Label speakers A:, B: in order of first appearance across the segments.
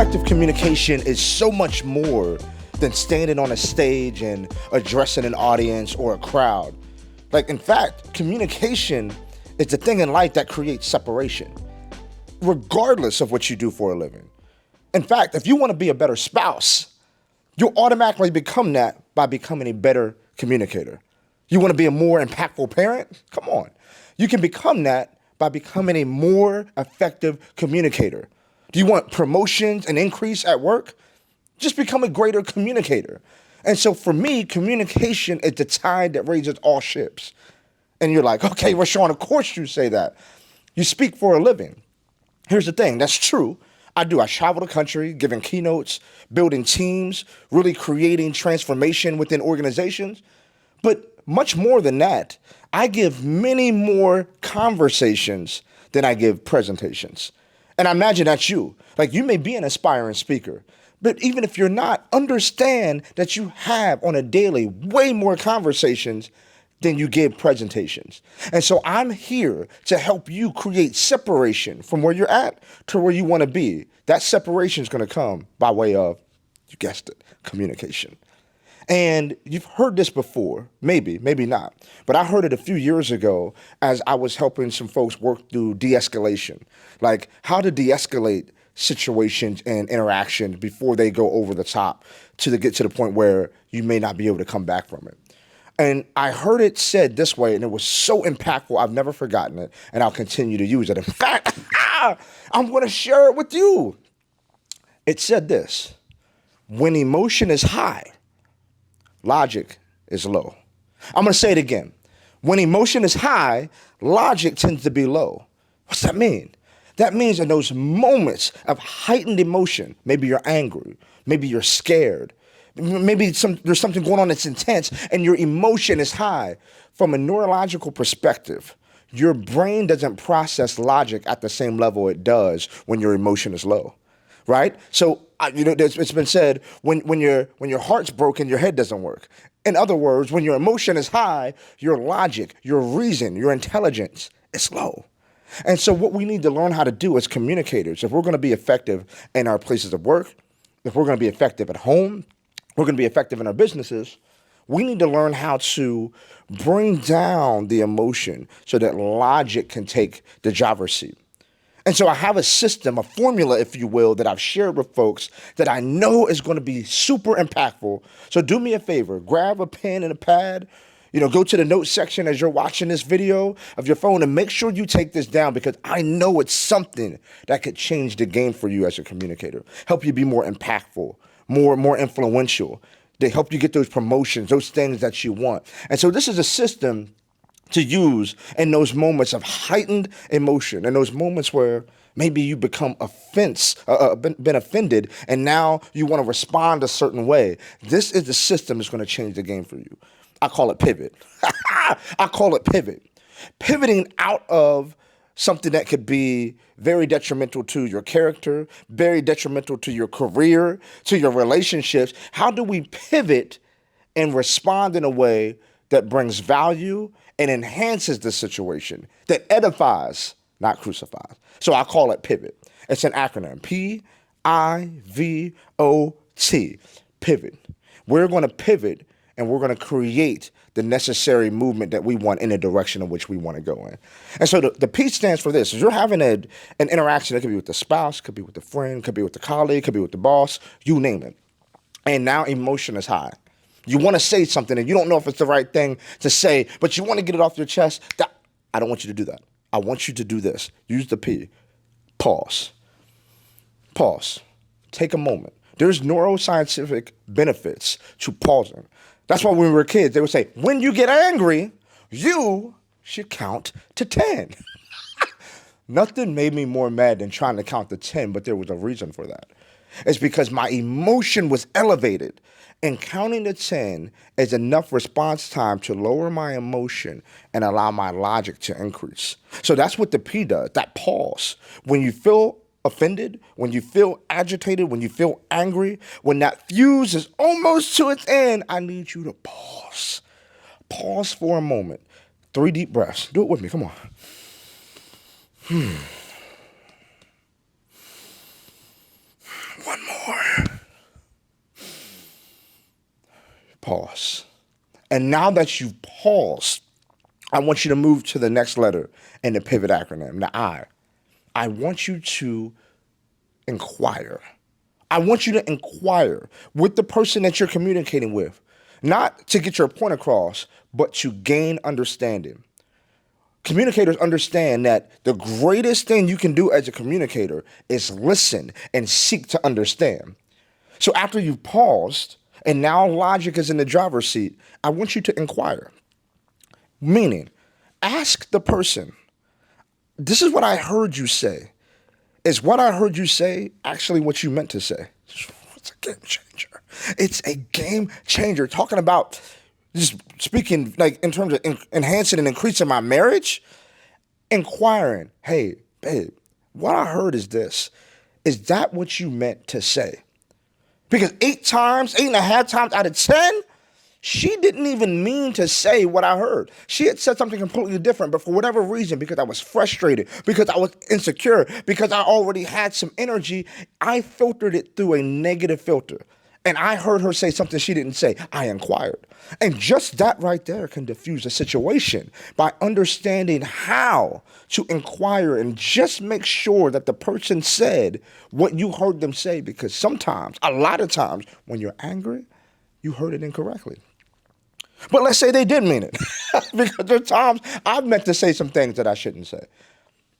A: effective communication is so much more than standing on a stage and addressing an audience or a crowd. Like, in fact, communication is the thing in life that creates separation, regardless of what you do for a living. In fact, if you want to be a better spouse, you'll automatically become that by becoming a better communicator. You want to be a more impactful parent? Come on. You can become that by becoming a more effective communicator. Do you want promotions and increase at work? Just become a greater communicator. And so for me, communication is the tide that raises all ships. And you're like, okay, Rousawn, of course you say that. You speak for a living. Here's the thing, that's true. I do. I travel the country, giving keynotes, building teams, really creating transformation within organizations. But much more than that, I give many more conversations than I give presentations. And I imagine that's you. Like, you may be an aspiring speaker, but even if you're not, understand that you have on a daily way more conversations than you give presentations. And so I'm here to help you create separation from where you're at to where you want to be. That separation is going to come by way of, you guessed it, communication. And you've heard this before, maybe not, but I heard it a few years ago as I was helping some folks work through de-escalation, like how to de-escalate situations and interactions before they go over the top to get to the point where you may not be able to come back from it. And I heard it said this way, and it was so impactful, I've never forgotten it, and I'll continue to use it. In fact, I'm going to share it with you. It said this: when emotion is high, logic is low. I'm going to say it again. When emotion is high, logic tends to be low. What's that mean? That means in those moments of heightened emotion, maybe you're angry, maybe you're scared, maybe there's something going on that's intense and your emotion is high. From a neurological perspective, your brain doesn't process logic at the same level it does when your emotion is low, right? So, it's been said, when your heart's broken, your head doesn't work. In other words, when your emotion is high, your logic, your reason, your intelligence is low. And so what we need to learn how to do as communicators, if we're going to be effective in our places of work, if we're going to be effective at home, we're going to be effective in our businesses, we need to learn how to bring down the emotion so that logic can take the driver's seat. And so I have a system, a formula, if you will, that I've shared with folks that I know is going to be super impactful. So do me a favor, grab a pen and a pad, go to the notes section as you're watching this video of your phone and make sure you take this down, because I know it's something that could change the game for you as a communicator, help you be more impactful, more influential. They help you get those promotions, those things that you want. And so this is a system to use in those moments of heightened emotion, in those moments where maybe you become been offended, and now you want to respond a certain way. This is the system that's going to change the game for you. I call it pivot. I call it pivot. Pivoting out of something that could be very detrimental to your character, very detrimental to your career, to your relationships. How do we pivot and respond in a way that brings value and enhances the situation, that edifies, not crucifies? So I call it pivot. It's an acronym, P-I-V-O-T, pivot. We're going to pivot and we're going to create the necessary movement that we want in the direction in which we want to go in. And so the P stands for this. Is you're having an interaction. It could be with the spouse, could be with the friend, could be with the colleague, could be with the boss, you name it. And now emotion is high. You want to say something and you don't know if it's the right thing to say, but you want to get it off your chest. I don't want you to do that. I want you to do this. Use the P. Pause. Pause. Take a moment. There's neuroscientific benefits to pausing. That's why when we were kids, they would say, when you get angry, you should count to 10. Nothing made me more mad than trying to count to 10, but there was a reason for that. It's because my emotion was elevated, and counting to 10 is enough response time to lower my emotion and allow my logic to increase. So that's what the P does, that pause. When you feel offended, when you feel agitated, when you feel angry, when that fuse is almost to its end, I need you to pause. Pause for a moment. 3 deep breaths. Do it with me. Come on. 1 And now that you've paused, I want you to move to the next letter in the pivot acronym, the I. I want you to inquire. I want you to inquire with the person that you're communicating with, not to get your point across, but to gain understanding. Communicators understand that the greatest thing you can do as a communicator is listen and seek to understand. So after you've paused and now logic is in the driver's seat, I want you to inquire. Meaning, ask the person, this is what I heard you say. Is what I heard you say actually what you meant to say? It's a game changer. It's a game changer. Talking about just speaking like in terms of enhancing and increasing my marriage, inquiring, hey, babe, what I heard is this. Is that what you meant to say? Because 8.5 times out of 10, she didn't even mean to say what I heard. She had said something completely different, but for whatever reason, because I was frustrated, because I was insecure, because I already had some energy, I filtered it through a negative filter. And I heard her say something she didn't say. I inquired. And just that right there can diffuse a situation by understanding how to inquire and just make sure that the person said what you heard them say, because sometimes, a lot of times, when you're angry, you heard it incorrectly. But let's say they did mean it. Because there are times I've meant to say some things that I shouldn't say.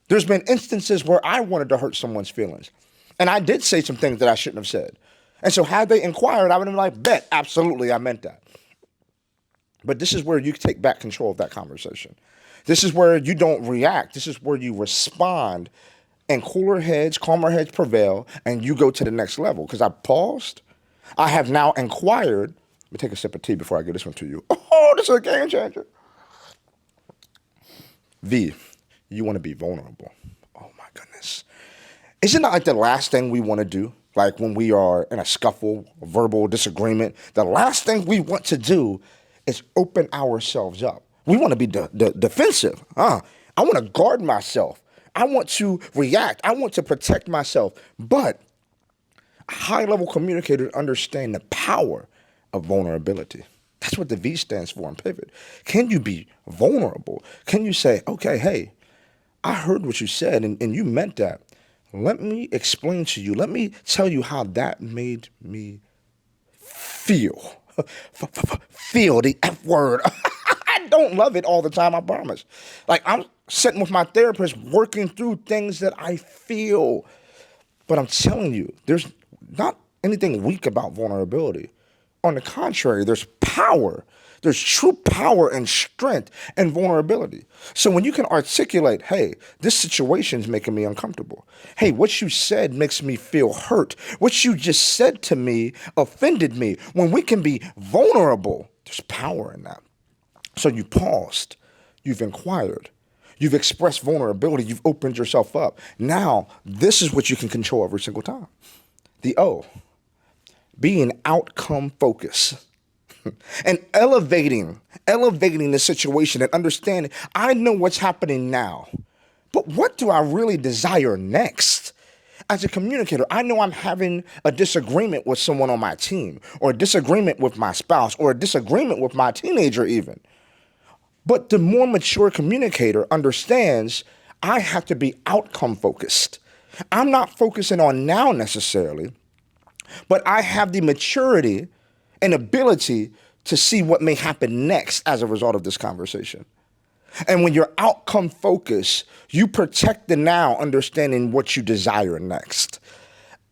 A: There's been instances where I wanted to hurt someone's feelings. And I did say some things that I shouldn't have said. And so had they inquired, I would have been like, bet, absolutely, I meant that. But this is where you take back control of that conversation. This is where you don't react. This is where you respond and cooler heads, calmer heads prevail, and you go to the next level. Because I paused. I have now inquired. Let me take a sip of tea before I get this one to you. Oh, this is a game changer. V, you want to be vulnerable. Oh, my goodness. Isn't that like the last thing we want to do? Like when we are in a scuffle, a verbal disagreement, the last thing we want to do is open ourselves up. We want to be defensive. I want to guard myself. I want to react. I want to protect myself. But high-level communicators understand the power of vulnerability. That's what the V stands for in Pivot. Can you be vulnerable? Can you say, okay, hey, I heard what you said and you meant that. Let me explain to you. Let me tell you how that made me feel. Feel the F word. I don't love it all the time, I promise. Like I'm sitting with my therapist working through things that I feel. But I'm telling you, there's not anything weak about vulnerability. On the contrary, there's power. There's true power and strength and vulnerability. So when you can articulate, hey, this situation's making me uncomfortable. Hey, what you said makes me feel hurt. What you just said to me offended me. When we can be vulnerable, there's power in that. So you paused. You've inquired. You've expressed vulnerability. You've opened yourself up. Now, this is what you can control every single time. The O, being outcome focused. And elevating the situation and understanding, I know what's happening now, but what do I really desire next? As a communicator, I know I'm having a disagreement with someone on my team, or a disagreement with my spouse, or a disagreement with my teenager even. But the more mature communicator understands I have to be outcome focused. I'm not focusing on now necessarily, but I have the maturity and ability to see what may happen next as a result of this conversation. And when you're outcome focused, you protect the now, understanding what you desire next.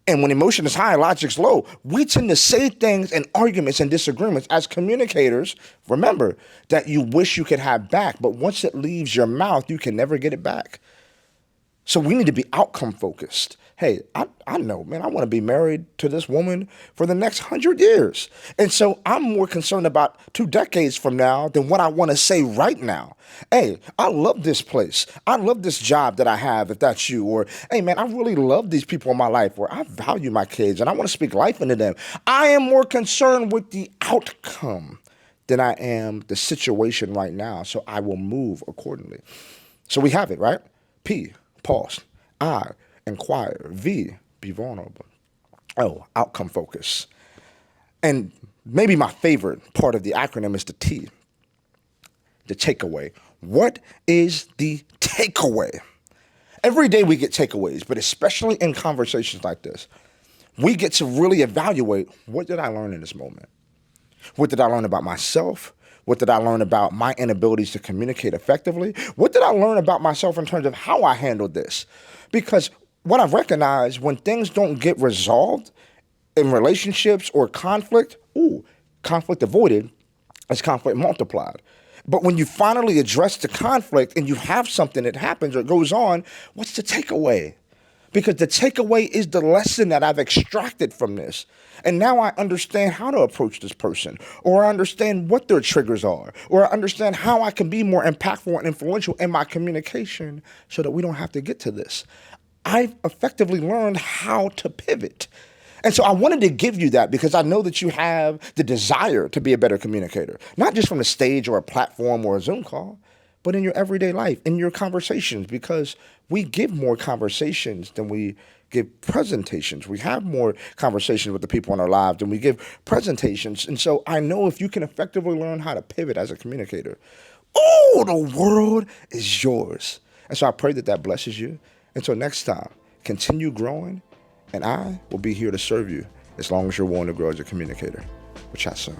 A: And when emotion is high, logic's low, we tend to say things and arguments and disagreements as communicators. Remember that you wish you could have back, but once it leaves your mouth, you can never get it back. So we need to be outcome focused. Hey, I know, man, I want to be married to this woman for the next 100 years. And so I'm more concerned about 2 decades from now than what I want to say right now. Hey, I love this place. I love this job that I have, if that's you. Or, hey, man, I really love these people in my life, or I value my kids and I want to speak life into them. I am more concerned with the outcome than I am the situation right now. So I will move accordingly. So we have it, right? P, pause. I, inquire. V, be vulnerable. O, outcome focus. And maybe my favorite part of the acronym is the T, the takeaway. What is the takeaway? Every day we get takeaways, but especially in conversations like this, we get to really evaluate, what did I learn in this moment? What did I learn about myself? What did I learn about my inabilities to communicate effectively? What did I learn about myself in terms of how I handled this? Because what I've recognized, when things don't get resolved in relationships or conflict, conflict avoided is conflict multiplied. But when you finally address the conflict and you have something that happens or goes on, what's the takeaway? Because the takeaway is the lesson that I've extracted from this. And now I understand how to approach this person, or I understand what their triggers are, or I understand how I can be more impactful and influential in my communication so that we don't have to get to this. I've effectively learned how to pivot. And so I wanted to give you that because I know that you have the desire to be a better communicator, not just from a stage or a platform or a Zoom call, but in your everyday life, in your conversations, because we give more conversations than we give presentations. We have more conversations with the people in our lives than we give presentations. And so I know if you can effectively learn how to pivot as a communicator, the world is yours. And so I pray that that blesses you. Until next time, continue growing, and I will be here to serve you as long as you're willing to grow as a communicator. With that, sir.